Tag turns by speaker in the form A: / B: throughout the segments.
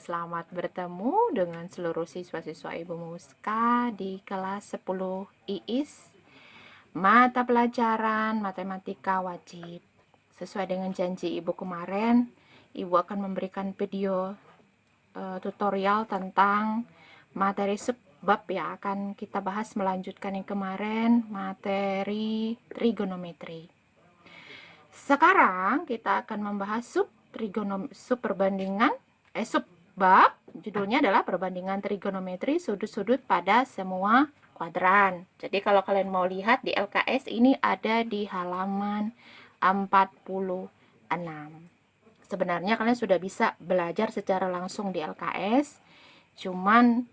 A: Selamat bertemu dengan seluruh siswa-siswa Ibu Muska di kelas 10 IIS mata pelajaran matematika wajib. Sesuai dengan janji Ibu kemarin, Ibu akan memberikan video tutorial tentang materi subbab yang akan kita bahas melanjutkan yang kemarin, materi trigonometri. Sekarang kita akan membahas subbab, judulnya adalah perbandingan trigonometri sudut-sudut pada semua kuadran. Jadi kalau kalian mau lihat di LKS ini ada di halaman 46. Sebenarnya kalian sudah bisa belajar secara langsung di LKS, cuman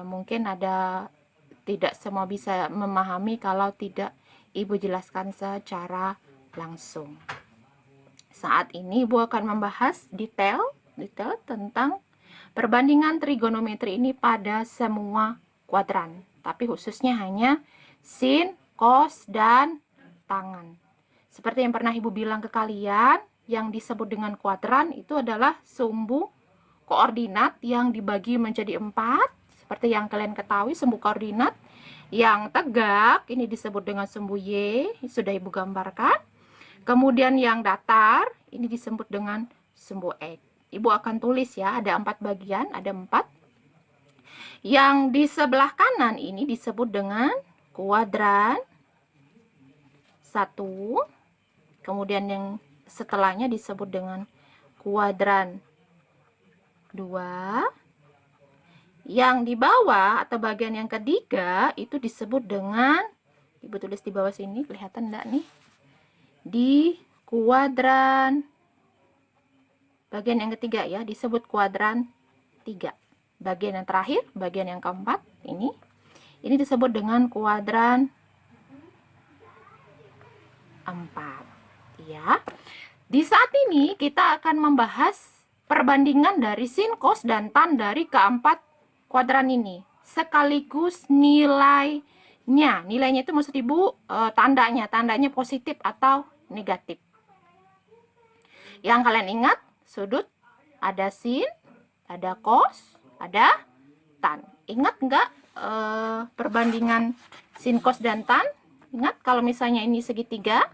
A: mungkin tidak semua bisa memahami kalau tidak Ibu jelaskan secara langsung. Saat ini Ibu akan membahas detail tentang perbandingan trigonometri ini pada semua kuadran, tapi khususnya hanya sin, cos, dan tangen. Seperti yang pernah Ibu bilang ke kalian, yang disebut dengan kuadran itu adalah sumbu koordinat yang dibagi menjadi 4. Seperti yang kalian ketahui, sumbu koordinat yang tegak ini disebut dengan sumbu Y, sudah Ibu gambarkan. Kemudian yang datar ini disebut dengan sumbu X. Ibu akan tulis ya, ada 4 bagian, ada 4. Yang di sebelah kanan ini disebut dengan kuadran 1. Kemudian yang setelahnya disebut dengan kuadran 2. Yang di bawah atau bagian yang ketiga itu disebut dengan, Ibu tulis di bawah sini, kelihatan enggak nih? Di kuadran bagian yang ketiga ya, disebut kuadran 3. Bagian yang terakhir, bagian yang keempat ini disebut dengan kuadran 4 ya. Di saat ini kita akan membahas perbandingan dari sin, cos, dan tan dari keempat kuadran ini sekaligus nilainya. Nilainya itu maksud Ibu tandanya positif atau negatif. Yang kalian ingat, sudut ada sin, ada cos, ada tan. Ingat nggak perbandingan sin, cos, dan tan? Ingat kalau misalnya ini segitiga,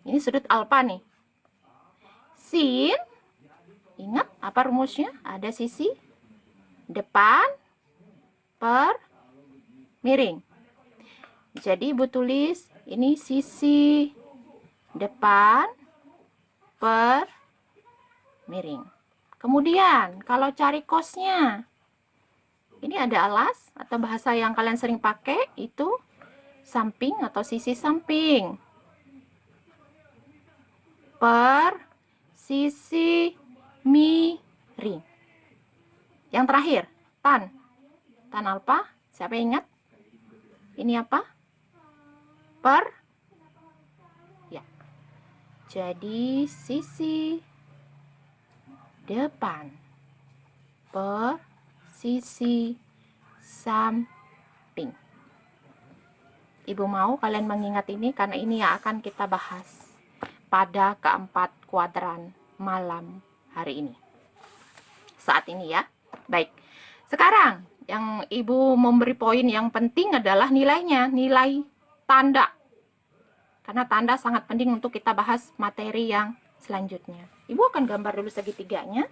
A: ini sudut alfa nih. Sin, ingat apa rumusnya? Ada sisi depan per miring. Jadi Ibu tulis ini sisi depan per miring. Kemudian kalau cari cosnya, ini ada alas atau bahasa yang kalian sering pakai itu samping atau sisi samping per sisi miring. Yang terakhir, tan alfa, siapa yang ingat? Ini apa? Per ya. Jadi sisi depan per sisi samping. Ibu mau kalian mengingat ini karena ini yang akan kita bahas pada keempat kuadran malam hari ini. Saat ini ya. Baik. Sekarang yang Ibu memberi poin yang penting adalah nilainya, nilai tanda. Karena tanda sangat penting untuk kita bahas materi yang selanjutnya. Ibu akan gambar dulu segitiganya.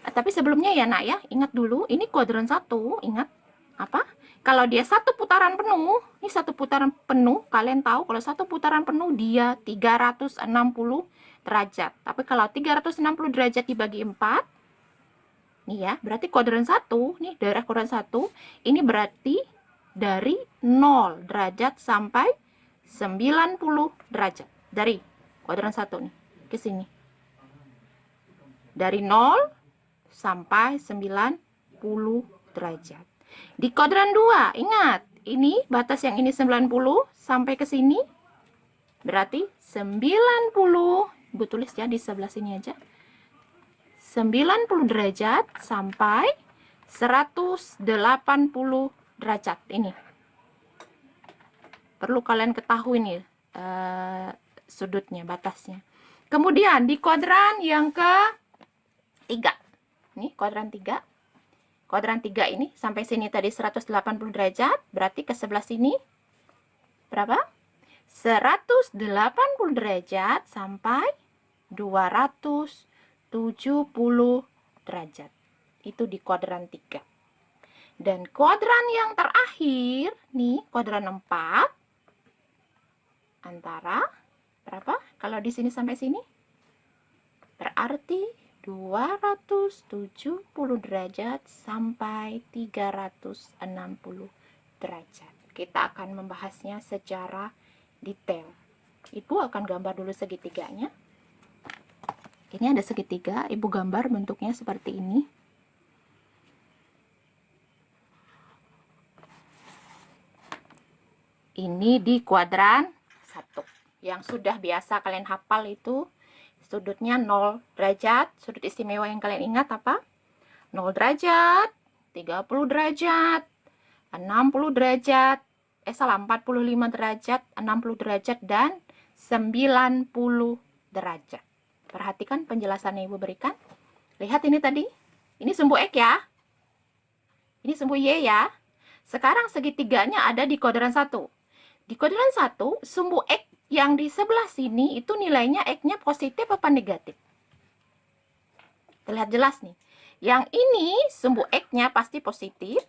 A: Tapi sebelumnya ya nak ya, ingat dulu ini kuadran 1, ingat apa? Kalau dia satu putaran penuh, ini satu putaran penuh, kalian tahu kalau satu putaran penuh dia 360 derajat. Tapi kalau 360 derajat dibagi 4, nih ya, berarti kuadran 1, nih daerah kuadran 1, ini berarti dari 0 derajat sampai 90 derajat. Dari kuadran 1 nih, ke sini. Dari 0 sampai 90 derajat. Di kuadran 2, ingat, ini batas yang ini 90 sampai ke sini. Berarti 90, Ibu tulis ya di sebelah sini aja. 90 derajat sampai 180 derajat ini. Perlu kalian ketahui nih sudutnya, batasnya. Kemudian di kuadran yang ketiga, nih kuadran 3. Kuadran 3 ini sampai sini tadi 180 derajat, berarti ke sebelah sini berapa? 180 derajat sampai 270 derajat. Itu di kuadran 3. Dan kuadran yang terakhir, nih kuadran 4, antara berapa? Kalau di sini sampai sini, berarti 270 derajat sampai 360 derajat. Kita akan membahasnya secara detail. Ibu akan gambar dulu segitiganya. Ini ada segitiga, Ibu gambar bentuknya seperti ini. Ini di kuadran 1. Yang sudah biasa kalian hafal itu sudutnya 0 derajat. Sudut istimewa yang kalian ingat apa? 0 derajat, 30 derajat, 60 derajat, 45 derajat, 60 derajat, dan 90 derajat. Perhatikan penjelasannya Ibu berikan. Lihat ini tadi. Ini sumbu X ya. Ini sumbu Y ya. Sekarang segitiganya ada di kuadran 1. Di kuadran 1, sumbu X yang di sebelah sini itu nilainya X-nya positif apa negatif? Terlihat jelas nih. Yang ini sumbu X-nya pasti positif.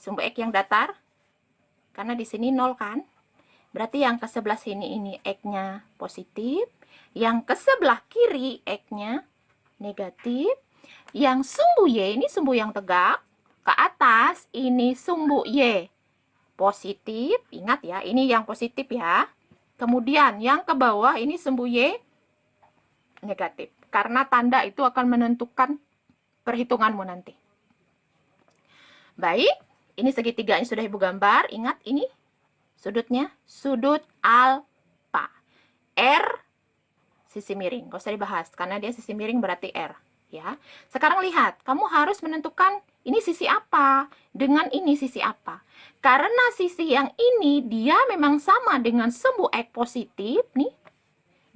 A: Sumbu X yang datar. Karena di sini 0 kan? Berarti yang ke sebelah sini ini X-nya positif. Yang ke sebelah kiri X-nya negatif. Yang sumbu Y ini sumbu yang tegak. Ke atas ini sumbu Y positif. Ingat ya, ini yang positif ya. Kemudian yang ke bawah ini sumbu Y negatif. Karena tanda itu akan menentukan perhitunganmu nanti. Baik, ini segitiganya sudah Ibu gambar. Ingat ini sudutnya, sudut alfa. R sisi miring, gak usah dibahas karena dia sisi miring berarti R ya. Sekarang lihat, kamu harus menentukan ini sisi apa dengan ini sisi apa. Karena sisi yang ini dia memang sama dengan sumbu X positif nih.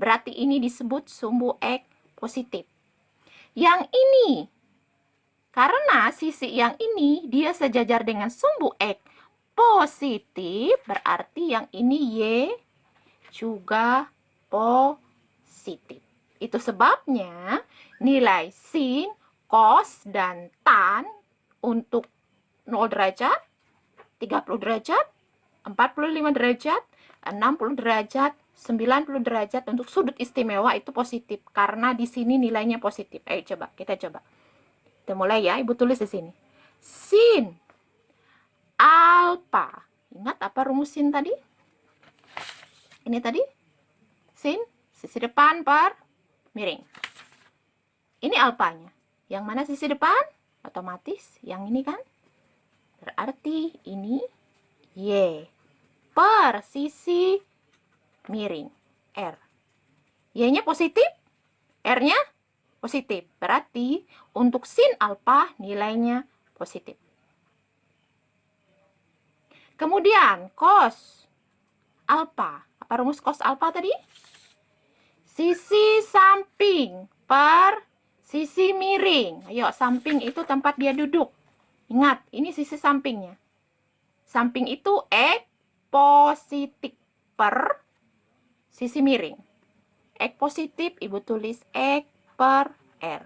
A: Berarti ini disebut sumbu X positif. Yang ini, karena sisi yang ini dia sejajar dengan sumbu X positif, berarti yang ini Y juga positif. Itu sebabnya nilai sin, cos, dan tan untuk 0 derajat, 30 derajat, 45 derajat, 60 derajat, 90 derajat untuk sudut istimewa itu positif. Karena di sini nilainya positif. Ayo coba, kita coba. Kita mulai ya, Ibu tulis di sini. Sin alfa. Ingat apa rumus sin tadi? Ini tadi. Sin, sisi depan per miring. Ini alfanya. Yang mana sisi depan? Otomatis yang ini kan? Berarti ini Y per sisi miring R. Y-nya positif, R-nya positif. Berarti untuk sin alfa nilainya positif. Kemudian cos alfa. Apa rumus cos alfa tadi? Sisi samping per sisi miring. Ayo, samping itu tempat dia duduk. Ingat, ini sisi sampingnya. Samping itu X positif per sisi miring. X positif, Ibu tulis X per R.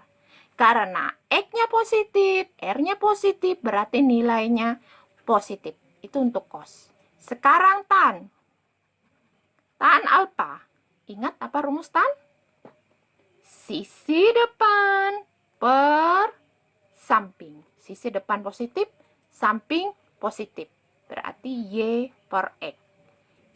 A: Karena X-nya positif, R-nya positif, berarti nilainya positif. Itu untuk cos. Sekarang tan. Tan alfa. Ingat apa rumus tan? Sisi depan per samping. Sisi depan positif, samping positif. Berarti Y per X.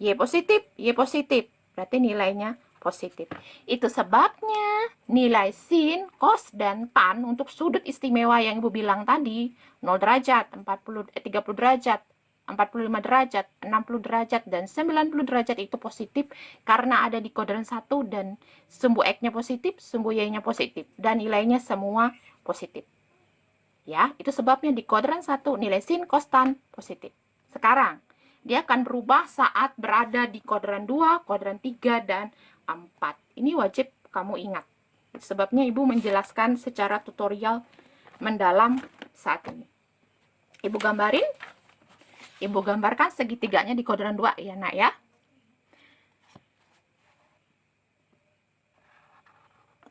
A: Y positif. Berarti nilainya positif. Itu sebabnya nilai sin, cos, dan tan untuk sudut istimewa yang Ibu bilang tadi, 0 derajat, 30 derajat, 45 derajat, 60 derajat, dan 90 derajat itu positif karena ada di kuadran 1 dan sumbu X-nya positif, sumbu Y-nya positif, dan nilainya semua positif. Ya, itu sebabnya di kuadran 1 nilai sin, cos, tan positif. Sekarang, dia akan berubah saat berada di kuadran 2, kuadran 3, dan 4. Ini wajib kamu ingat. Sebabnya Ibu menjelaskan secara tutorial mendalam saat ini. Ibu gambarin, Ibu gambarkan segitiganya di kuadran 2 ya nak ya.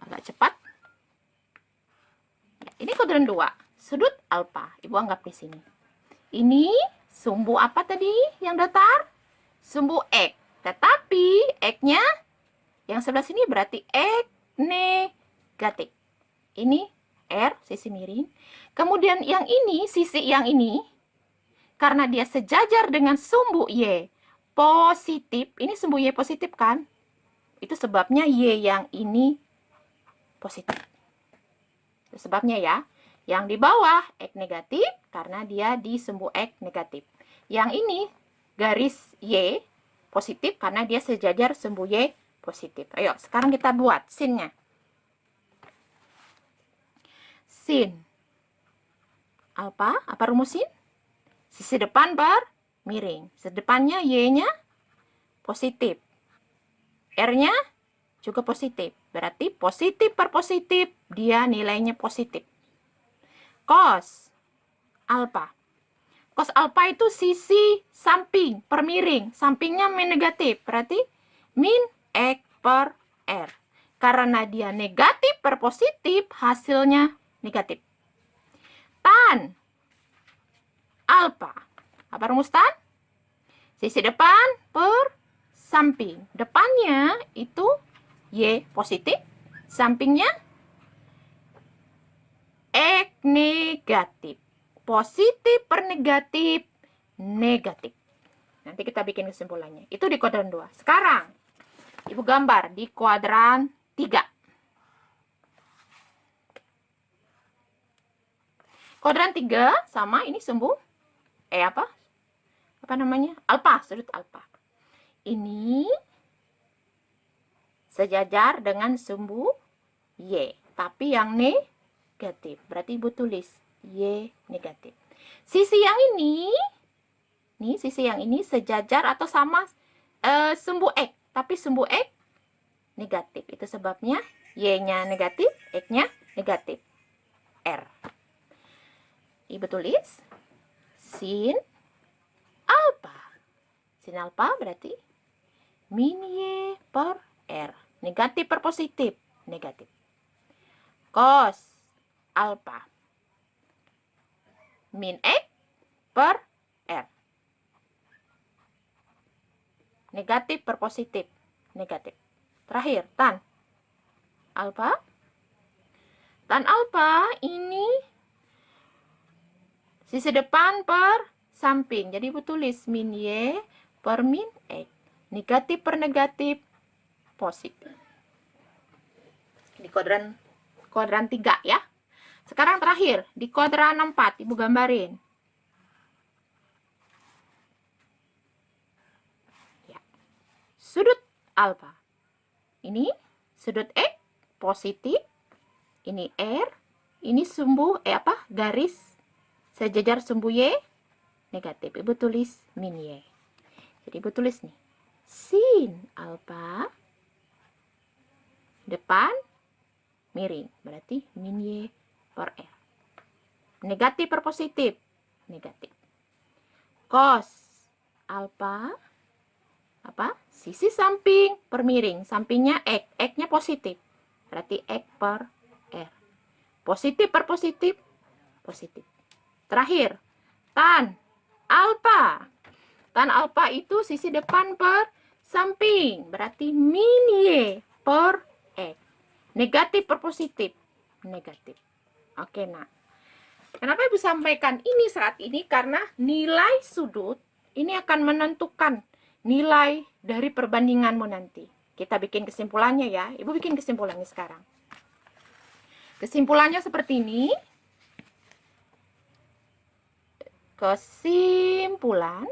A: Agak cepat. Ini kuadran 2, sudut alfa. Ibu anggap di sini. Ini sumbu apa tadi yang datar? Sumbu X. Tetapi X-nya yang sebelah sini berarti X negatif. Ini R, sisi miring. Kemudian yang ini, sisi yang ini, karena dia sejajar dengan sumbu Y positif. Ini sumbu Y positif kan? Itu sebabnya Y yang ini positif. Itu sebabnya ya. Yang di bawah X negatif karena dia di sumbu X negatif. Yang ini garis Y positif karena dia sejajar sumbu Y positif. Ayo, sekarang kita buat sinnya. Sin alfa, apa rumus sin? Sisi depan bermiring. Sisi depannya Y-nya positif. R-nya juga positif. Berarti positif per positif, dia nilainya positif. Cos alfa. Cos alfa itu sisi samping per miring. Sampingnya negatif. Berarti min X per R. Karena dia negatif per positif, hasilnya negatif. Tan alfa. Apa rumus tan? Sisi depan per samping. Depannya itu Y positif. Sampingnya X negatif. Positif per negatif, negatif. Nanti kita bikin kesimpulannya. Itu di kuadran 2. Sekarang, Ibu gambar di kuadran 3. Kuadran 3 sama ini sumbu apa? Apa namanya? Alfa, sudut alfa. Ini sejajar dengan sumbu Y, tapi yang negatif. Berarti Ibu tulis Y negatif. Sisi yang ini, nih sisi yang ini sejajar atau sama sumbu X, tapi sumbu X negatif. Itu sebabnya Y-nya negatif, X-nya negatif. R. Ibu tulis sin alfa. Sin alfa berarti min Y per R. Negatif per positif, negatif. Cos alfa min X per R. Negatif per positif, negatif. Terakhir, tan alfa. Tan alfa ini sisi depan per samping. Jadi Ibu tulis min Y per min X. Negatif per negatif, positif. Di kuadran 3 ya. Sekarang terakhir, di kuadran 4, Ibu gambarin. Ya. Sudut alfa. Ini sudut X positif. Ini R. Ini sumbu garis sejajar sumbu Y negatif. Ibu tulis min Y. Jadi Ibu tulis nih. Sin alfa depan miring. Berarti min Y per R. Negatif per positif, negatif. Cos alfa apa? Sisi samping per miring. Sampingnya X, X-nya positif. Berarti X per R. Positif per positif, positif. Terakhir, tan alfa. Tan alfa itu sisi depan per samping. Berarti min Y per X. Negatif per positif, negatif. Oke, nah. Kenapa Ibu sampaikan ini saat ini? Karena nilai sudut ini akan menentukan nilai dari perbandinganmu nanti. Kita bikin kesimpulannya ya. Ibu bikin kesimpulannya sekarang. Kesimpulannya seperti ini. Kesimpulan.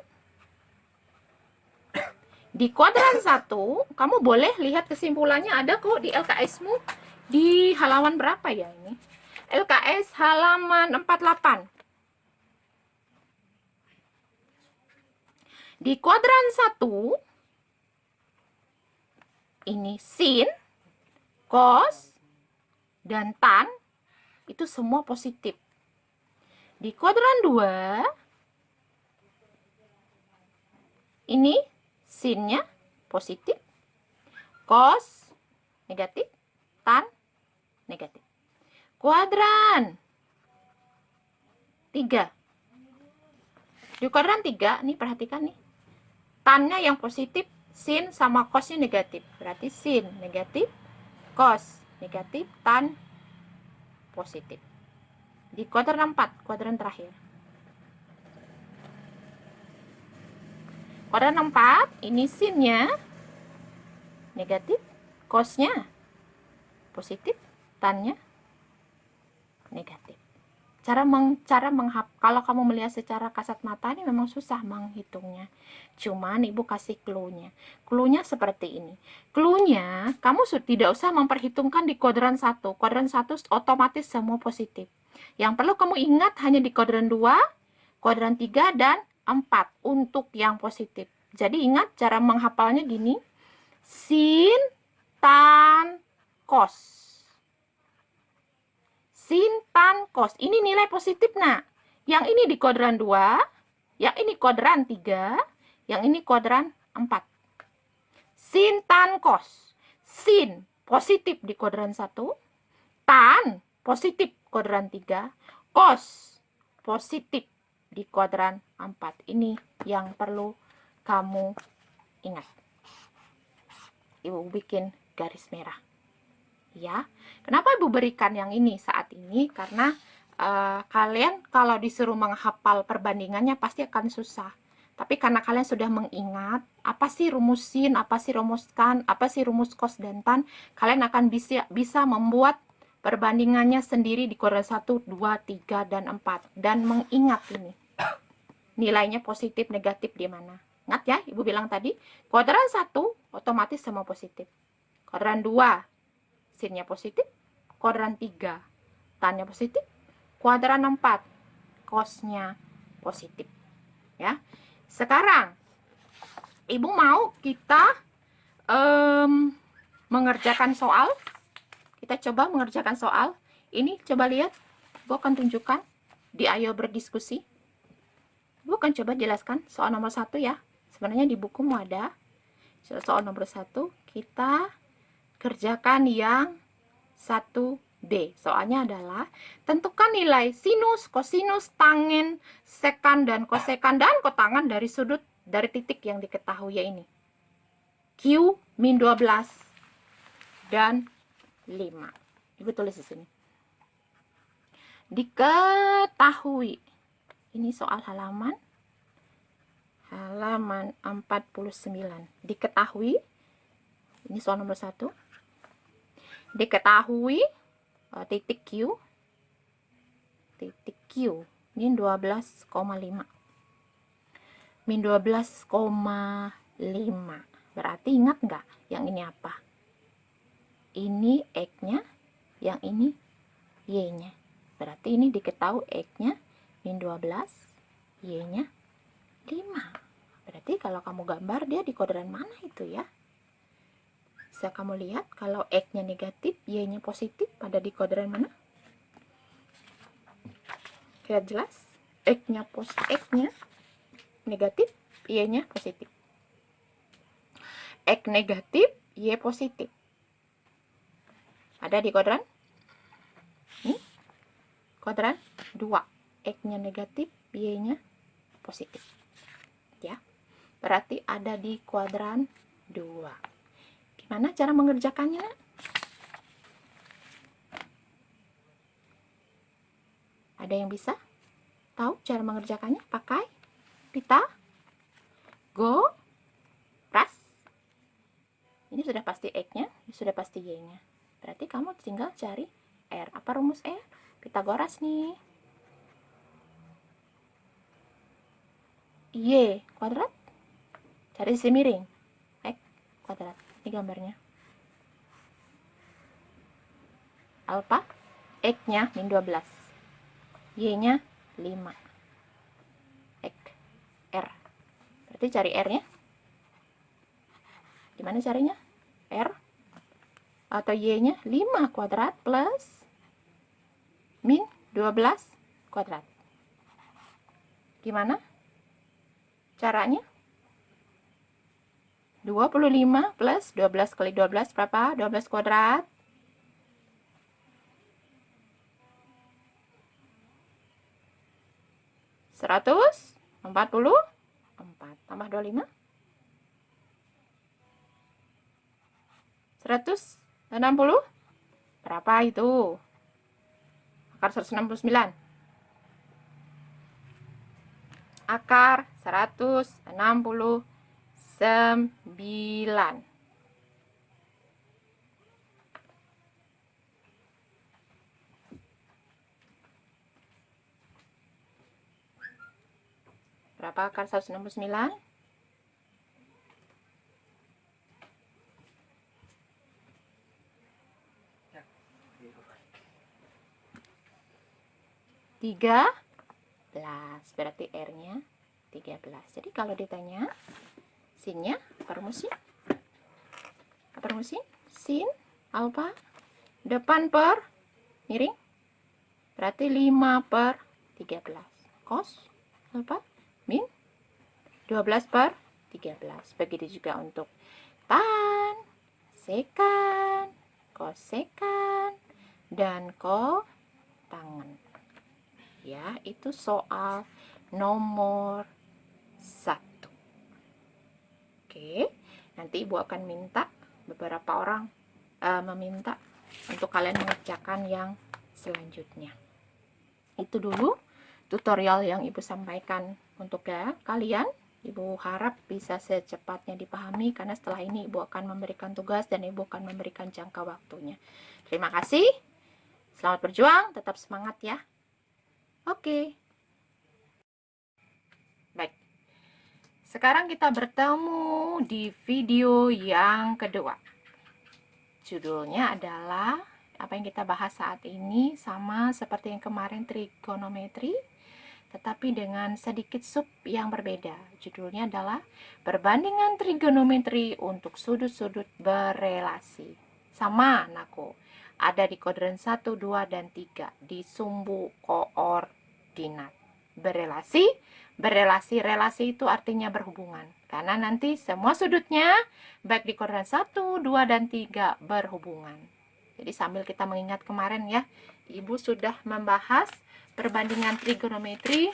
A: Di kuadran 1, kamu boleh lihat kesimpulannya ada kok di LKS-mu. Di halaman berapa ya ini? LKS halaman 48. Di kuadran 1, ini sin, cos, dan tan itu semua positif. Di kuadran 2 ini sinnya positif, cos negatif, tan negatif. Kuadran 3. Di kuadran 3 nih, perhatikan nih. Tannya yang positif, sin sama cosnya negatif. Berarti sin negatif, cos negatif, tan positif. Di kuadran 4, kuadran terakhir. Kuadran 4, ini sinnya negatif, cosnya positif, tannya negatif. Kalau kamu melihat secara kasat mata ini memang susah menghitungnya. Cuman ibu kasih clue-nya. Clue-nya seperti ini. Clue-nya, kamu tidak usah memperhitungkan di kuadran 1. Kuadran 1 otomatis semua positif. Yang perlu kamu ingat hanya di kuadran 2, kuadran 3, dan 4 untuk yang positif. Jadi ingat cara menghafalnya gini. Sin, tan, cos. Sin, tan, cos. Ini nilai positif, nak. Yang ini di kuadran 2, yang ini kuadran 3, yang ini kuadran 4. Sin, tan, cos. Sin positif di kuadran 1, tan positif kuadran 3, cos positif di kuadran 4. Ini yang perlu kamu ingat. Ibu bikin garis merah. Ya, kenapa ibu berikan yang ini saat ini? Karena kalian kalau disuruh menghafal perbandingannya pasti akan susah. Tapi karena kalian sudah mengingat apa sih rumus sin, apa sih rumus kan, apa sih rumus cos dan tan, kalian akan bisa membuat perbandingannya sendiri di kuadran 1, 2, 3, dan 4. Dan mengingat ini. Nilainya positif, negatif di mana. Ingat ya, ibu bilang tadi, kuadran 1 otomatis semua positif. Kuadran 2 sinnya positif, kuadran 3 tannya positif, kuadran 4 cosnya positif. Ya. Sekarang ibu mau kita mengerjakan soal. Kita coba mengerjakan soal. Ini coba lihat, ibu akan tunjukkan di Ayo Berdiskusi. Ibu akan coba jelaskan soal nomor 1 ya. Sebenarnya di bukumu ada. Soal nomor 1 kita kerjakan yang 1B. Soalnya adalah tentukan nilai sinus, kosinus, tangen, sekan, dan kosekan, dan kotangan dari sudut dari titik yang diketahui ya ini. Q min 12 dan 5. Ibu tulis di sini. Diketahui. Ini soal halaman 49. Diketahui. Ini soal nomor 1. Diketahui titik Q min 12,5 min 12,5. Berarti ingat nggak yang ini apa? Ini X-nya, yang ini Y-nya. Berarti ini diketahui X-nya min 12, Y-nya 5. Berarti kalau kamu gambar dia di kuadran mana itu ya? Bisa kamu lihat kalau X-nya negatif, Y-nya positif, ada di kuadran mana? Kira jelas? X-nya negatif, Y-nya positif. X negatif, Y positif. Ada di kuadran? Ini kuadran 2. X-nya negatif, Y-nya positif. Ya. Berarti ada di kuadran 2. Gimana cara mengerjakannya? Ada yang bisa tahu cara mengerjakannya? Pakai pita, go, ras. Ini sudah pasti X-nya, ini sudah pasti Y-nya. Berarti kamu tinggal cari R. Apa rumus R? Pitagoras nih. Y kuadrat. Cari sisi miring. X kuadrat. Ini gambarnya. Alpha, X-nya min 12. Y-nya 5. X, R. Berarti cari R-nya. Gimana carinya? R atau Y-nya 5 kuadrat plus min 12 kuadrat. Gimana caranya? 25 plus 12 kali 12 berapa? 12 kuadrat. 144 tambah 25 160 berapa itu? Akar 169. Akar 169. Berapa akar 169? 13. Berarti R-nya 13. Jadi kalau ditanya sinnya apa rumusnya? Apa rumusnya? Sin alfa depan per miring berarti 5/13. Cos alfa min 12/13. Begitu juga untuk tan, sekan, kosekan, dan kotangen. Ya, itu soal nomor 1. Oke, nanti Ibu akan minta beberapa orang meminta untuk kalian mengerjakan yang selanjutnya. Itu dulu tutorial yang Ibu sampaikan untuk kalian. Ibu harap bisa secepatnya dipahami, karena setelah ini Ibu akan memberikan tugas dan Ibu akan memberikan jangka waktunya. Terima kasih. Selamat berjuang, tetap semangat ya. Oke. Baik. Sekarang kita bertemu di video yang kedua. Judulnya adalah apa yang kita bahas saat ini sama seperti yang kemarin trigonometri, tetapi dengan sedikit sub yang berbeda. Judulnya adalah perbandingan trigonometri untuk sudut-sudut berelasi. Sama anakku, ada di kuadran 1, 2, dan 3 di sumbu koordinat. Relasi itu artinya berhubungan, karena nanti semua sudutnya baik di kuadran 1, 2, dan 3 berhubungan. Jadi sambil kita mengingat kemarin ya, Ibu sudah membahas perbandingan trigonometri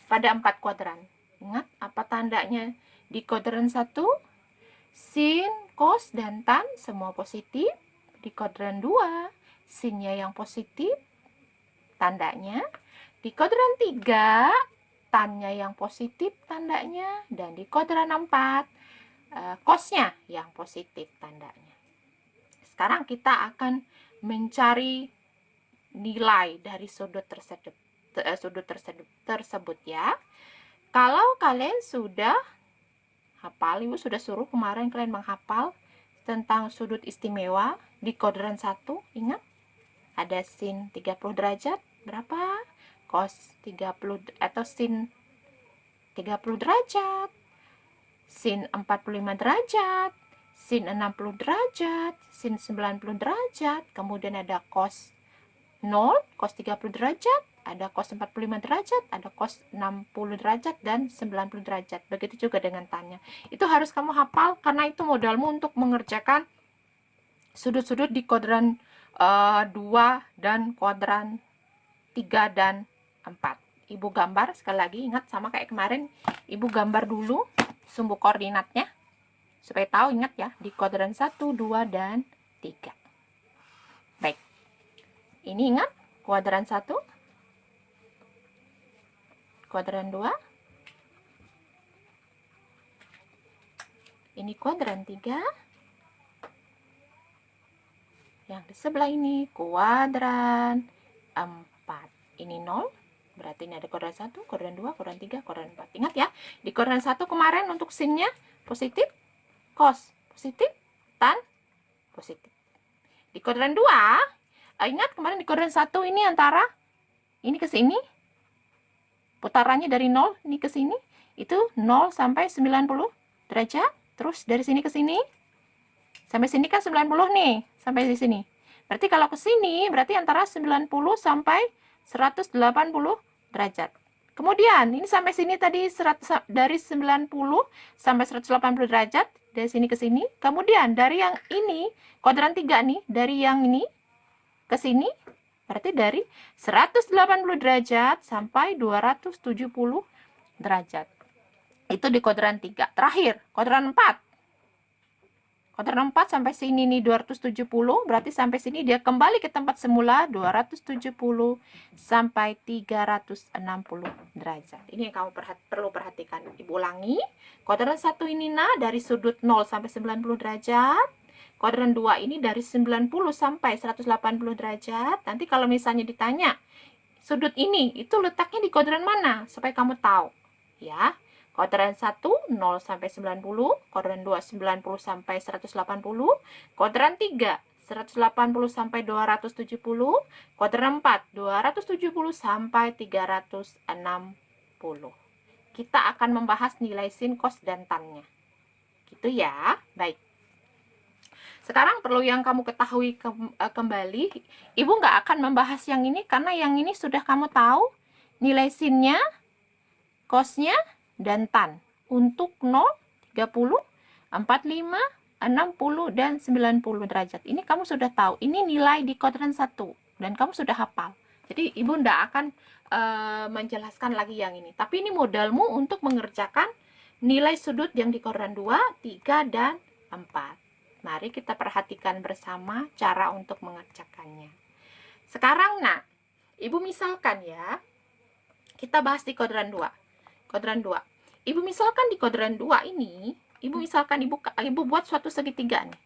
A: pada 4 kuadran. Ingat apa tandanya di kuadran 1? Sin, cos, dan tan semua positif. Di kuadran 2, sinnya yang positif, tandanya. Di kuadran 3, tannya yang positif, tandanya. Dan di kuadran 4, cosnya yang positif, tandanya. Sekarang kita akan mencari nilai dari sudut tersebut ya. Kalau kalian sudah hafal, Ibu sudah suruh kemarin kalian menghafal tentang sudut istimewa di kuadran 1. Ingat, ada sin 30 derajat berapa? Cos 30 atau sin 30 derajat, sin 45 derajat, sin 60 derajat, sin 90 derajat, kemudian ada cos 0, cos 30 derajat, ada cos 45 derajat, ada cos 60 derajat, dan 90 derajat. Begitu juga dengan tannya. Itu harus kamu hafal, karena itu modalmu untuk mengerjakan sudut-sudut di kuadran 2 dan kuadran 3 dan 4. Ibu gambar, sekali lagi ingat sama kayak kemarin, Ibu gambar dulu sumbu koordinatnya, supaya tahu, ingat ya, di kuadran 1, 2, dan 3. Baik. Ini ingat, kuadran 1, kuadran 2, ini kuadran 3, yang di sebelah ini kuadran 4. Ini 0, berarti ini ada kuadran 1, kuadran 2, kuadran 3, kuadran 4. Ingat ya, di kuadran 1 kemarin untuk sinnya positif, cos positif, tan positif. Di kuadran 2, ingat kemarin di kuadran 1 ini antara ini ke sini, putarannya dari 0 ini ke sini, itu 0 sampai 90 derajat. Terus dari sini ke sini, sampai sini kan 90 nih, sampai di sini. Berarti kalau ke sini, berarti antara 90 sampai 180 derajat. Kemudian ini sampai sini tadi dari 90 sampai 180 derajat, dari sini ke sini. Kemudian dari yang ini, kuadran 3 nih, dari yang ini ke sini, berarti dari 180 derajat sampai 270 derajat. Itu di kuadran 3. Terakhir, kuadran 4. Kuadran 4 sampai sini nih 270, berarti sampai sini dia kembali ke tempat semula 270 sampai 360 derajat. Ini yang kamu perlu perhatikan. Ibu ulangi. Kuadran 1 ini nah dari sudut 0 sampai 90 derajat. Kuadran 2 ini dari 90 sampai 180 derajat. Nanti kalau misalnya ditanya, sudut ini itu letaknya di kuadran mana? Supaya kamu tahu. Ya. Kuadran 1, 0 sampai 90, kuadran 2, 90 sampai 180, kuadran 3, 180 sampai 270, kuadran 4, 270 sampai 360. Kita akan membahas nilai sin, cos, dan tan-nya. Gitu ya. Baik. Sekarang perlu yang kamu ketahui kembali, Ibu nggak akan membahas yang ini karena yang ini sudah kamu tahu nilai sinnya, cosnya, dan tan untuk 0, 30, 45, 60, dan 90 derajat. Ini kamu sudah tahu. Ini nilai di kuadran 1 dan kamu sudah hafal. Jadi Ibu tidak akan menjelaskan lagi yang ini. Tapi ini modalmu untuk mengerjakan nilai sudut yang di kuadran 2, 3, dan 4. Mari kita perhatikan bersama cara untuk mengerjakannya. Sekarang, nah, Ibu misalkan ya, kita bahas di kuadran 2. Kuadran 2. Ibu misalkan di kuadran 2 ini, Ibu misalkan Ibu buat suatu segitiga nih.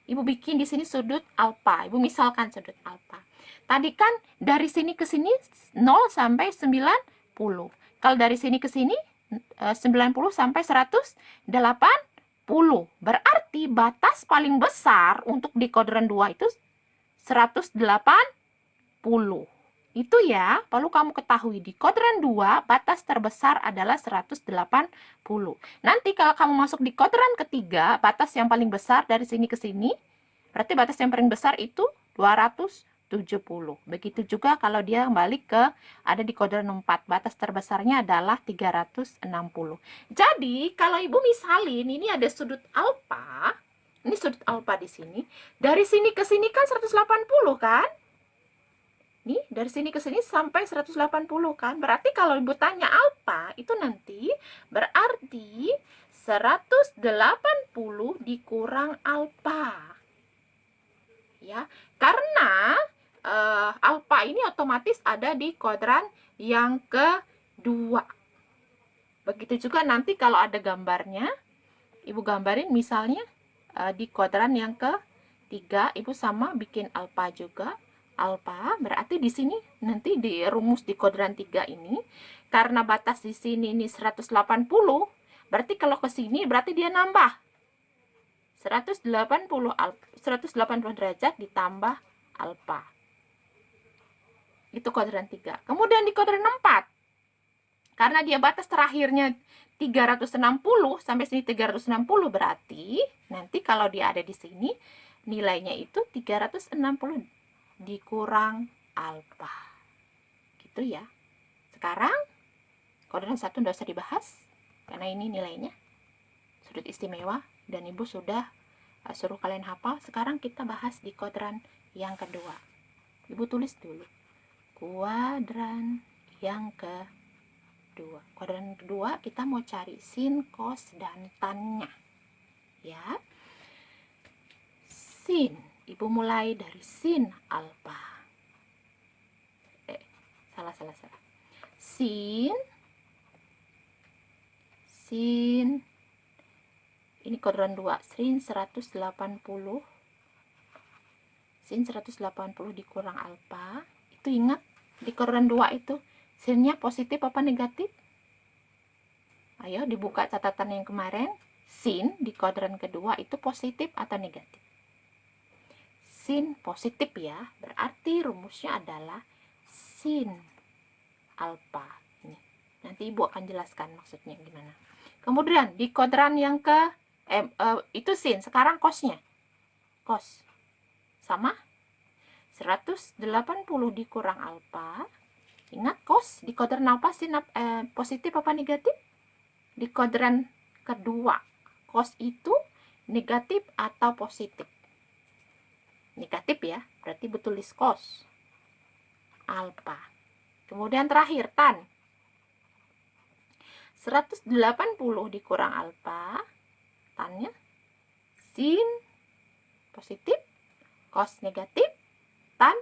A: Ibu bikin di sini sudut alfa. Ibu misalkan sudut alfa. Tadi kan dari sini ke sini 0 sampai 90. Kalau dari sini ke sini 90 sampai 180. Berarti batas paling besar untuk di kuadran 2 itu 180. Itu ya, perlu kamu ketahui di kuadran 2 batas terbesar adalah 180. Nanti kalau kamu masuk di kuadran ketiga, batas yang paling besar dari sini ke sini, berarti batas yang paling besar itu 270. Begitu juga kalau dia balik ke ada di kuadran 4, batas terbesarnya adalah 360. Jadi, kalau Ibu misalin ini ada sudut alfa, ini sudut alfa di sini, dari sini ke sini kan 180 kan? Nih, dari sini ke sini sampai 180 kan. Berarti kalau Ibu tanya alfa, itu nanti berarti 180 dikurang alfa. Ya, karena alfa ini otomatis ada di kuadran yang kedua. Begitu juga nanti kalau ada gambarnya, Ibu gambarin misalnya di kuadran yang ketiga, Ibu sama bikin alfa juga. Alfa berarti di sini nanti di rumus di kuadran 3 ini karena batas di sini ini 180, berarti kalau ke sini berarti dia nambah 180 derajat ditambah alfa. Itu kuadran 3. Kemudian di kuadran 4 karena dia batas terakhirnya 360 sampai sini 360, berarti nanti kalau dia ada di sini nilainya itu 360 dikurang alfa. Gitu ya. Sekarang kuadran 1 tidak usah dibahas karena ini nilainya sudut istimewa dan Ibu sudah suruh kalian hafal. Sekarang kita bahas di kuadran yang kedua. Ibu tulis dulu. Kuadran yang kedua. Kuadran kedua kita mau cari sin, cos, dan tan-nya. Ya. Sin. Ibu mulai dari sin alfa. Salah. Sin. Ini kuadran 2. Sin 180. Sin 180 dikurang alfa. Itu ingat, di kuadran 2 itu sinnya positif apa negatif? Ayo dibuka catatan yang kemarin. Sin di kuadran kedua itu positif atau negatif? Sin positif ya, berarti rumusnya adalah sin alfa. Ini. Nanti Ibu akan jelaskan maksudnya gimana. Kemudian di kuadran yang itu sin, sekarang cosnya. Cos. Sama? 180 dikurang alfa. Ingat cos di kuadran apa sih, positif apa negatif? Di kuadran kedua, cos itu negatif atau positif? Negatif ya, berarti betulis cos alfa. Kemudian terakhir tan. 180 dikurang alfa, tannya sin positif, cos negatif, tan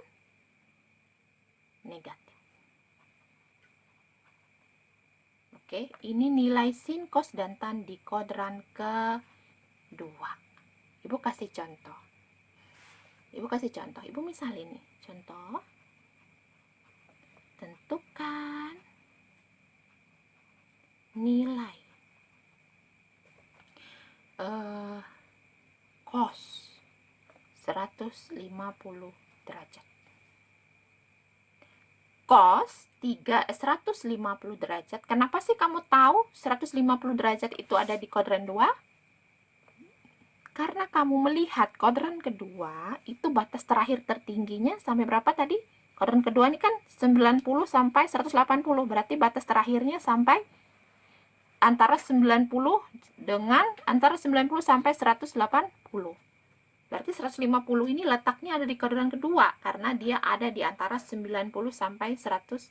A: negatif. Oke, ini nilai sin, cos, dan tan di kuadran kedua. Ibu kasih contoh. Ibu misal ini. Contoh. Tentukan nilai cos 150 derajat. Cos 150 derajat. Kenapa sih kamu tahu 150 derajat itu ada di kuadran 2? Karena kamu melihat kuadran kedua itu batas terakhir tertingginya sampai berapa tadi? Kuadran kedua ini kan 90 sampai 180. Berarti batas terakhirnya sampai antara 90 sampai 180. Berarti 150 ini letaknya ada di kuadran kedua karena dia ada di antara 90 sampai 180.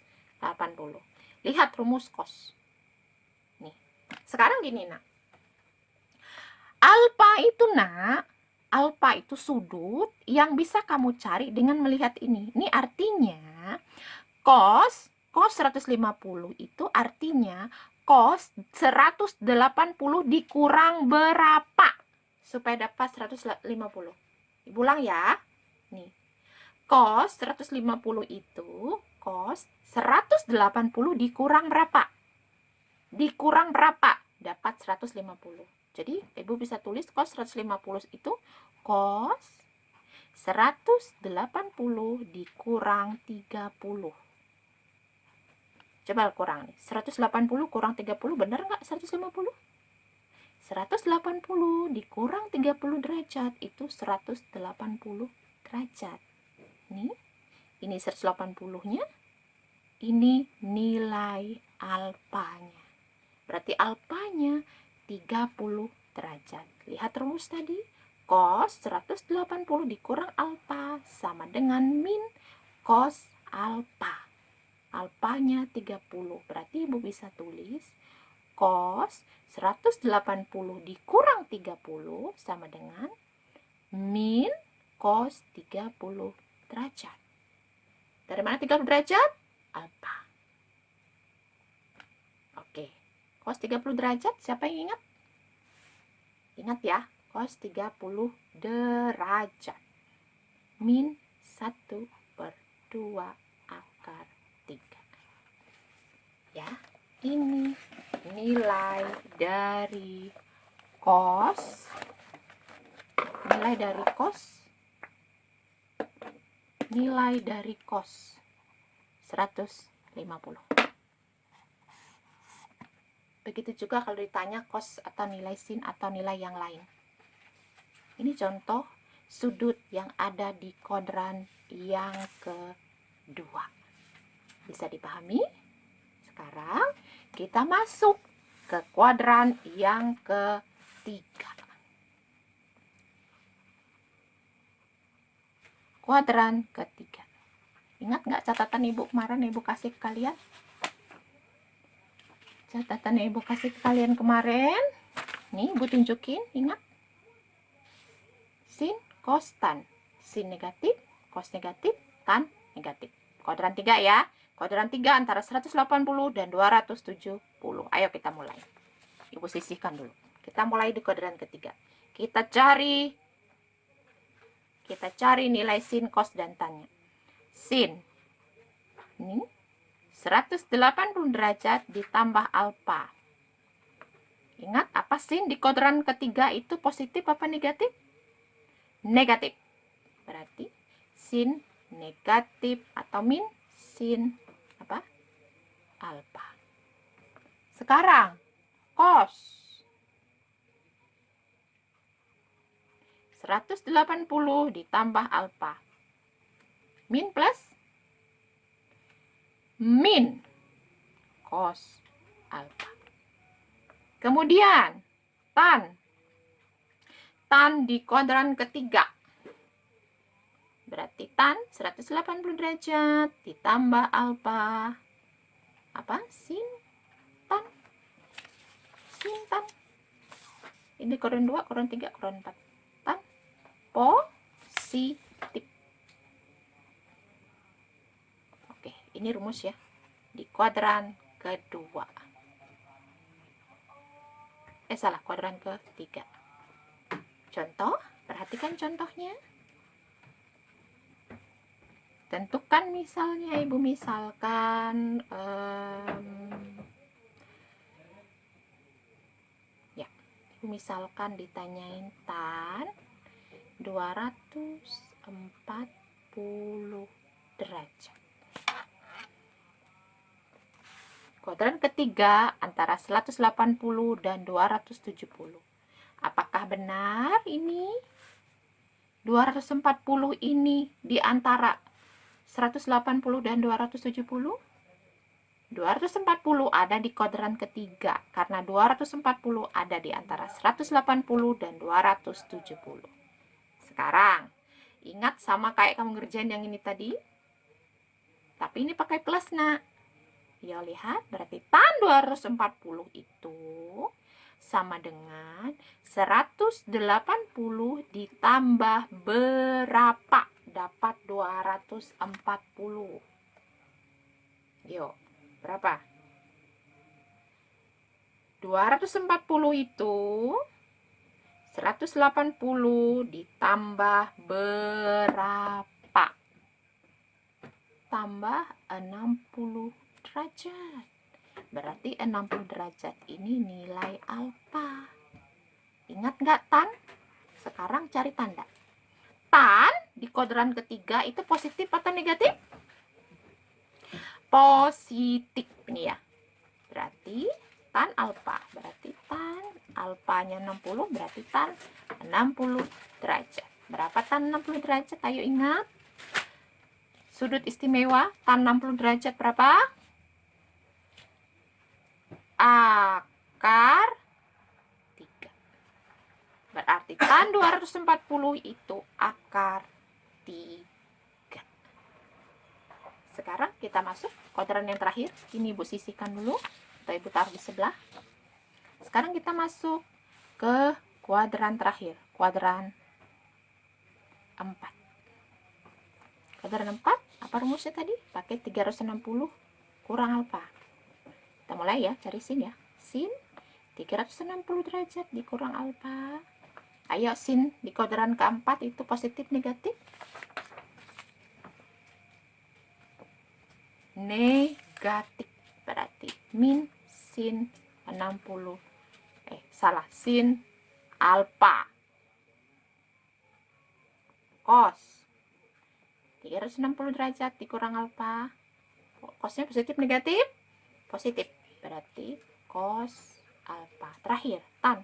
A: Lihat rumus cos. Nih. Sekarang gini, Nak. Alfa itu sudut yang bisa kamu cari dengan melihat ini. Ini artinya cos 150 itu artinya cos 180 dikurang berapa supaya dapat 150. Ibu ulang ya. Nih. Cos 150 itu cos 180 dikurang berapa? Dikurang berapa? Dapat 150. Jadi Ibu bisa tulis cos 150 itu cos 180 dikurang 30. Coba kurang nih. 180 kurang 30 benar nggak 150? 180 dikurang 30 derajat itu 180 derajat. Nih, ini 180-nya. Ini nilai alfanya. Berarti alfanya 30 derajat. Lihat rumus tadi. Cos 180 dikurang alfa sama dengan min cos alfa. Alfanya 30. Berarti Ibu bisa tulis cos 180 dikurang 30 sama dengan min cos 30 derajat. Dari mana 30 derajat? Alfa. Oke. Cos 30 derajat, siapa yang ingat? Ingat ya, cos 30 derajat. Min 1/2 akar 3. Ya, ini nilai dari cos. Nilai dari cos 150. Begitu juga kalau ditanya cos atau nilai sin atau nilai yang lain. Ini contoh sudut yang ada di kuadran yang kedua. Bisa dipahami? Sekarang kita masuk ke kuadran yang ketiga. Kuadran ketiga. Ingat nggak catatan Ibu kemarin Ibu kasih ke kalian? Catatan Ibu kasih ke kalian kemarin. Nih Ibu tunjukin, ingat? Sin, cos, tan. Sin negatif, cos negatif, tan negatif. Kuadran 3 ya. Kuadran 3 antara 180 dan 270. Ayo kita mulai. Ibu sisihkan dulu. Kita mulai di kuadran ketiga. Kita cari nilai sin, cos, dan tannya. Sin. Ini 180 derajat ditambah alfa. Ingat apa sin di kuadran ketiga itu positif apa negatif? Negatif. Berarti sin negatif atau min sin apa? Alfa. Sekarang cos 180 ditambah alfa. Min plus min cos alfa. Kemudian tan di kuadran ketiga. Berarti tan 180 derajat ditambah alfa. Apa? Sin tan. Ini kuadran 2, kuadran 3, kuadran 4. Tan positif. Oke, ini rumus ya. Di kuadran kedua. Salah, kuadran ketiga. Contoh, perhatikan contohnya. Tentukan misalnya, Ibu misalkan ya, Ibu misalkan ditanyain tan 240 derajat. Kuadran ketiga antara 180 dan 270. Apakah benar ini 240 ini di antara 180 dan 270? 240 ada di kuadran ketiga karena 240 ada di antara 180 dan 270. Sekarang ingat sama kayak kamu ngerjain yang ini tadi, tapi ini pakai plus, nak. Ya, lihat, berarti tan 240 itu sama dengan 180 ditambah berapa? Dapat 240. Yuk, berapa? 240 itu 180 ditambah berapa? Tambah 60 derajat. Berarti 60 derajat ini nilai alfa. Ingat nggak tan? Sekarang cari tanda. Tan di kuadran ketiga itu positif atau negatif? Positif nih ya. Berarti tan alfa. Berarti tan alfanya 60, berarti tan 60 derajat. Berapa tan 60 derajat? Ayo ingat. Sudut istimewa tan 60 derajat berapa? Akar 3. Berarti tan 240 itu akar 3. Sekarang kita masuk kuadran yang terakhir. Ini Ibu sisihkan dulu atau Ibu taruh di sebelah. Sekarang kita masuk ke kuadran terakhir, kuadran 4. Kuadran 4, apa rumusnya tadi? Pakai 360 kurang alfa. Kita mulai ya, cari sin ya. Sin 360 derajat dikurang alfa. Ayo, sin di kuadran keempat itu positif negatif? Negatif. Berarti min sin 60. Salah, sin alfa cos 360 derajat dikurang alfa. Cosnya positif negatif? Positif. Berarti cos alfa. Terakhir, tan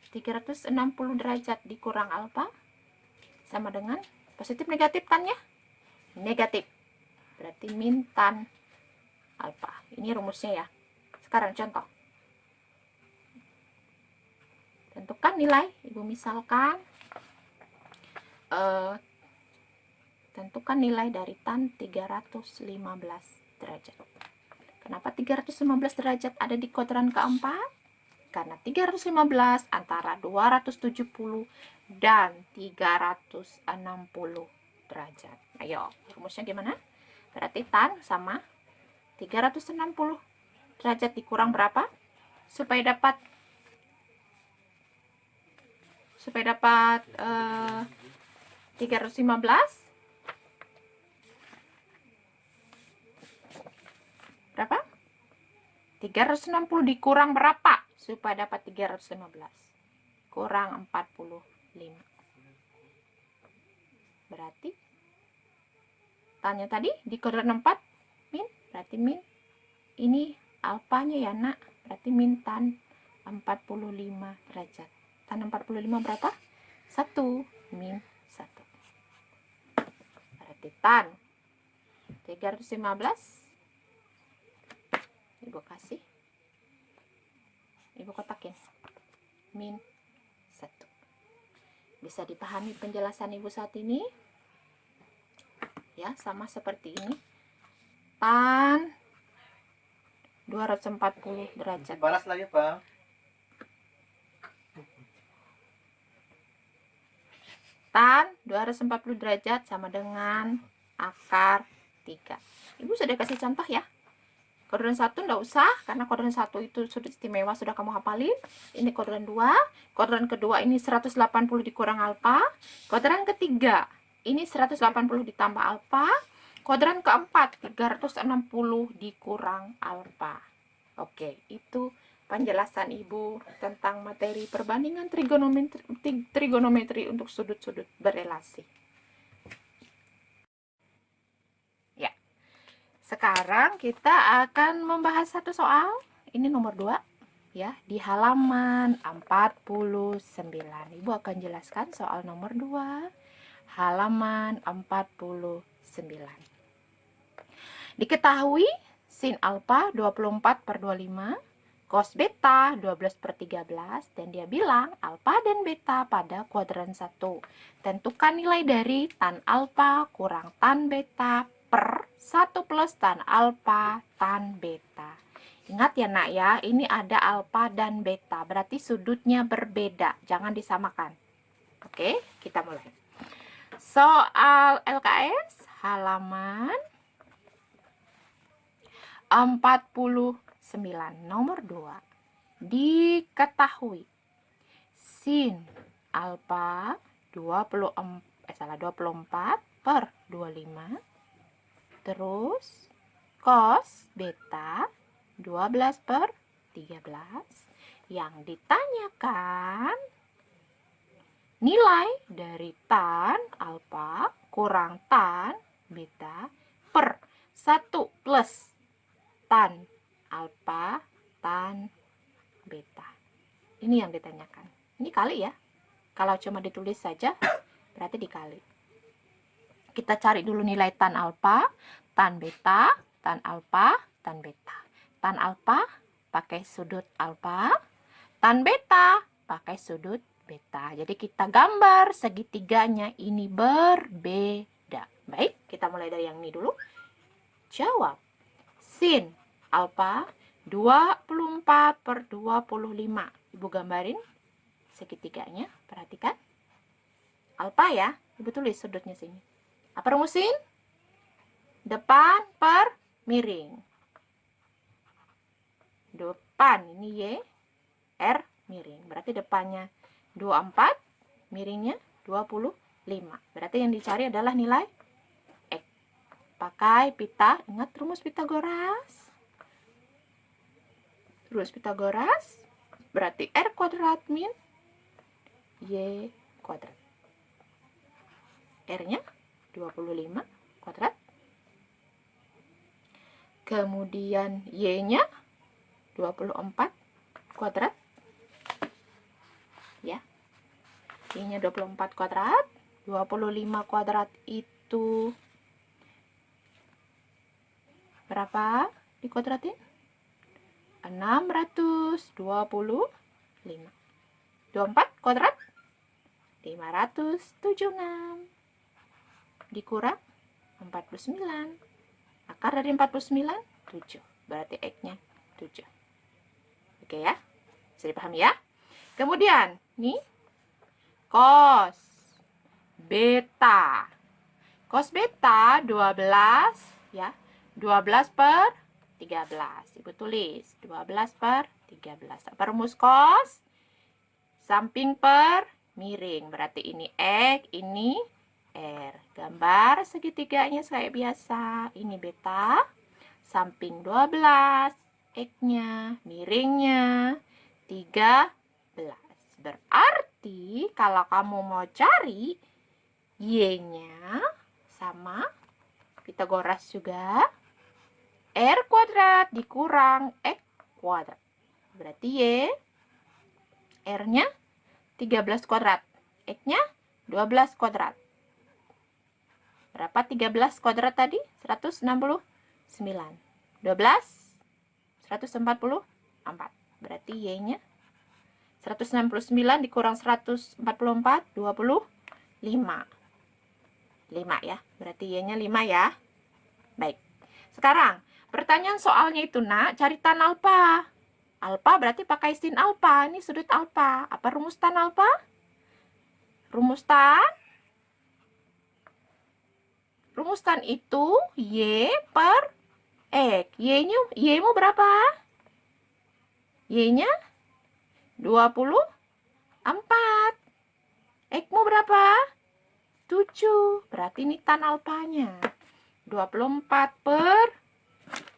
A: 360 derajat dikurang alfa sama dengan positif negatif tannya? Negatif. Berarti min tan alfa. Ini rumusnya ya. Sekarang contoh. Tentukan nilai. Ibu misalkan tentukan nilai dari tan 315 derajat. Kenapa 315 derajat ada di kuadran keempat? Karena 315 antara 270 dan 360 derajat. Ayo, rumusnya gimana? Berarti tan sama 360 derajat dikurang berapa? Supaya dapat 315 berapa? 360 dikurang berapa? Supaya dapat 315 kurang 45. Berarti tanya tadi di kuadran 4 min, berarti min ini alfanya ya, nak. Berarti min tan 45 derajat. Tan 45 berapa? 1 min 1. Berarti berarti tan 315 Ibu kasih, Ibu kotakin min 1. Bisa dipahami penjelasan Ibu saat ini? Ya, sama seperti ini. Tan 240 derajat.
B: Balas lagi, Bang.
A: Tan 240 derajat sama dengan akar 3. Ibu sudah kasih contoh ya. Kuadran 1 enggak usah, karena kuadran 1 itu sudut istimewa sudah kamu hafalin. Ini kuadran 2. Kuadran kedua ini 180 dikurang alfa. Kuadran ketiga ini 180 ditambah alfa. Kuadran keempat 360 dikurang alfa. Oke, itu penjelasan Ibu tentang materi perbandingan trigonometri untuk sudut-sudut berelasi. Ya. Sekarang kita akan membahas satu soal. Ini nomor 2 ya, di halaman 49. Ibu akan jelaskan soal nomor 2, halaman 49. Diketahui sin alfa 24/25, cos beta 12/13, dan dia bilang alfa dan beta pada kuadran 1. Tentukan nilai dari tan alfa kurang tan beta per 1 plus tan alfa tan beta. Ingat ya nak ya, ini ada alfa dan beta, berarti sudutnya berbeda, jangan disamakan. Oke, kita mulai. Soal LKS halaman 49 nomor 2. Diketahui sin alfa 24/25 terus cos beta 12/13. Yang ditanyakan nilai dari tan alfa kurang tan beta per 1 plus tan alfa tan beta. Ini yang ditanyakan. Ini kali ya. Kalau cuma ditulis saja berarti dikali. Kita cari dulu nilai tan alfa, tan beta, tan alfa, tan beta. Tan alfa pakai sudut alfa, tan beta pakai sudut beta. Jadi kita gambar segitiganya ini berbeda. Baik, kita mulai dari yang ini dulu. Jawab. Sin alfa 24/25. Ibu gambarin segitiganya, perhatikan. Alfa ya, Ibu tulis sudutnya sini. Apa rumusin? Depan per miring. Depan ini Y, R miring. Berarti depannya 24, miringnya 25. Berarti yang dicari adalah nilai X. Pakai pita, ingat rumus Pitagoras. Rumus Pitagoras berarti R kuadrat min Y kuadrat. R-nya 25 kuadrat. Kemudian Y-nya 24 kuadrat. Ya. Y-nya 24 kuadrat. 25 kuadrat itu berapa dikuadratin? 625. 24 kuadrat 576 dikurang 49. Akar dari 49 7. Berarti X-nya 7. Oke ya. Bisa dipahami ya? Kemudian nih cos beta. Cos beta 12 ya. 12/13. Ibu tulis 12/13. Apa rumus cos? Samping per miring. Berarti ini X, ini R. Gambar segitiganya kayak biasa. Ini beta, samping 12, X-nya, miringnya 13. Berarti kalau kamu mau cari Y-nya sama Pitagoras juga, R kuadrat dikurang X kuadrat. Berarti Y, R-nya 13 kuadrat, X-nya 12 kuadrat. Berapa 13 kuadrat tadi? 169. 12, 144. Berarti Y-nya 169 dikurang 144, 25. 5 ya. Berarti Y-nya 5 ya. Baik. Sekarang, pertanyaan soalnya itu, Nak, cari tan alfa. Alfa berarti pakai sin alfa. Ini sudut alfa. Apa rumus tan alfa? Rumus tan itu Y per X. Y-mu berapa? Y-nya 24. X-mu berapa? 7. Berarti ini tan alfanya. 24 per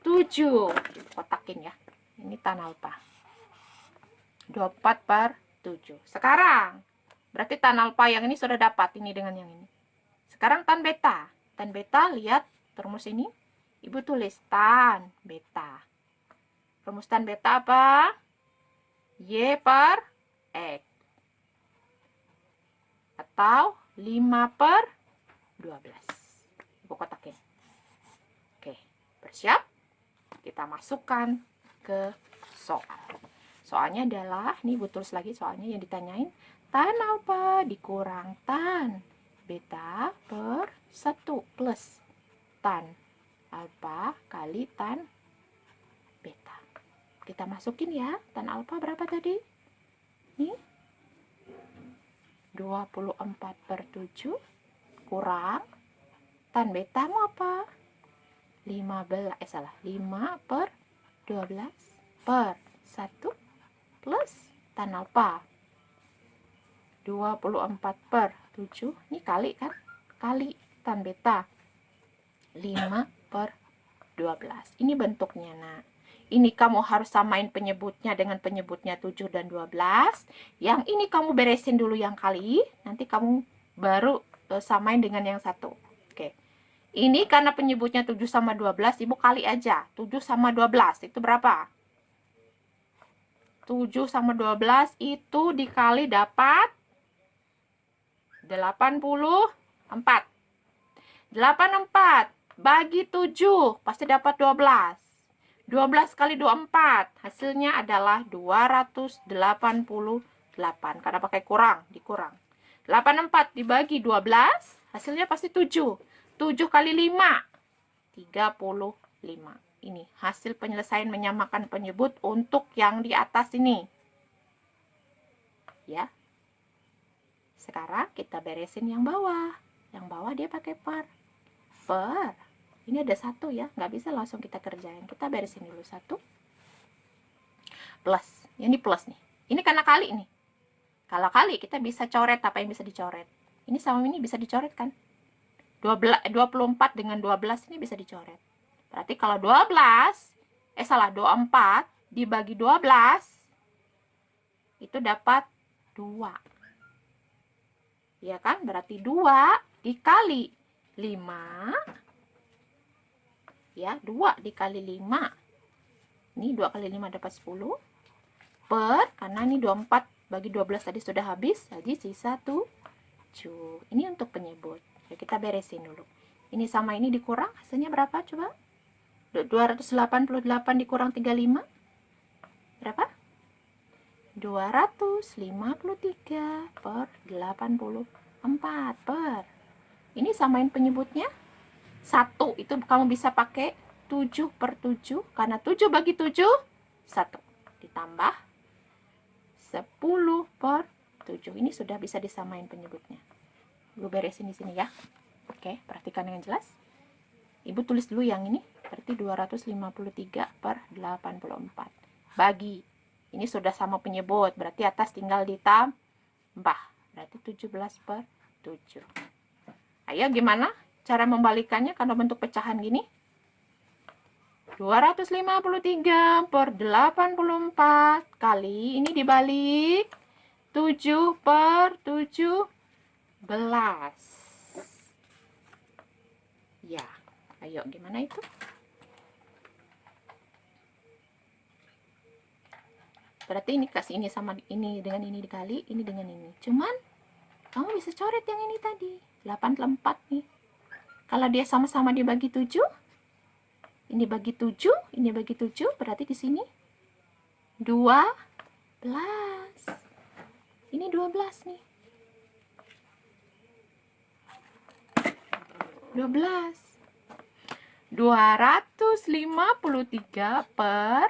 A: 7. Kotakin ya. Ini tan alfa. 24 per 7. Sekarang, berarti tan alfa yang ini sudah dapat. Ini dengan yang ini. Sekarang tan beta. Tan beta, lihat rumus ini. Ibu tulis tan beta. Rumus tan beta apa? Y per X. Atau 5 per 12. Ibu kotakin. Oke, bersiap? Kita masukkan ke soal. Soalnya adalah, ini Ibu tulis lagi soalnya yang ditanyain, tan alfa dikurang tan beta per 1 plus tan alfa kali tan beta. Kita masukin ya, tan alfa berapa tadi? Ini 24 per 7 kurang tan beta mau apa? 5 per 12 per 1 plus tan alfa 24 per 7. Ini kali kan? Kali tan beta 5 per 12. Ini bentuknya, Nak. Ini kamu harus samain penyebutnya dengan penyebutnya 7 dan 12. Yang ini kamu beresin dulu yang kali. Nanti kamu baru samain dengan yang satu. Oke. Ini karena penyebutnya 7 sama 12, Ibu kali aja. 7 sama 12 itu berapa? 7 sama 12 itu dikali dapat 84. 84 bagi 7 pasti dapat 12. 12 kali 24 hasilnya adalah 288. Karena pakai kurang, dikurang. 84 dibagi 12 hasilnya pasti 7. 7 kali 5 35. Ini hasil penyelesaian menyamakan penyebut untuk yang di atas ini. Ya. Sekarang kita beresin yang bawah. Yang bawah dia pakai per. Ini ada 1 ya, nggak bisa langsung kita kerjain. Kita beresin dulu 1. Plus. Ini plus nih. Ini karena kali nih. Kalau kali kita bisa coret apa yang bisa dicoret. Ini sama ini bisa dicoret kan? 24 dengan 12 ini bisa dicoret. Berarti kalau 24 dibagi 12 itu dapat 2. Ya kan? Berarti 2 dikali 5. Ya, 2 dikali 5. Ini 2 kali 5 dapat 10. Karena ini 24 bagi 12 tadi sudah habis, jadi sisa 7. Ini untuk penyebut. Ya, kita beresin dulu. Ini sama ini dikurang, hasilnya berapa coba? 288 dikurang 35. Berapa? 253 per 84 per. Ini samain penyebutnya. 1 itu kamu bisa pakai 7 per 7. Karena 7 bagi 7, 1. Ditambah 10 per 7. Ini sudah bisa disamain penyebutnya. Gue beresin di sini ya. Oke, perhatikan dengan jelas. Ibu tulis dulu yang ini. Berarti 253 per 84. Bagi. Ini sudah sama penyebut. Berarti atas tinggal ditambah. Berarti 17 per 7. Ayo gimana cara membalikannya kalau bentuk pecahan gini? 253 per 84 kali. Ini dibalik. 7 per 17. Ya. Ayo gimana itu? Berarti ini kasih ini sama ini dengan ini dikali, ini dengan ini. Cuman kamu bisa coret yang ini tadi. 84 nih. Kalau dia sama-sama dibagi 7, ini bagi 7, ini bagi 7, berarti di sini 12. Ini 12 nih. 12. 253 per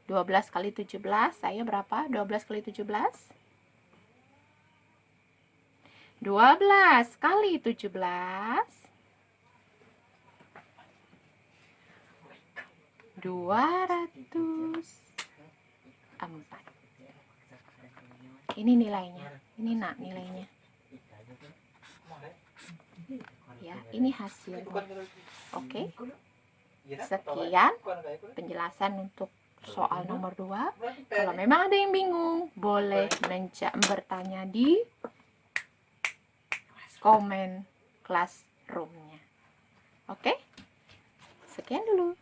A: 12 kali 17, saya berapa? 12 kali 17? 12 kali 17, 204. Ini nilainya. Ini nak nilainya. Ya, ini hasilnya. Oke. Sekian penjelasan untuk soal nomor 2. Kalau memang ada yang bingung, boleh bertanya di komen classroom-nya. Oke? Sekian dulu.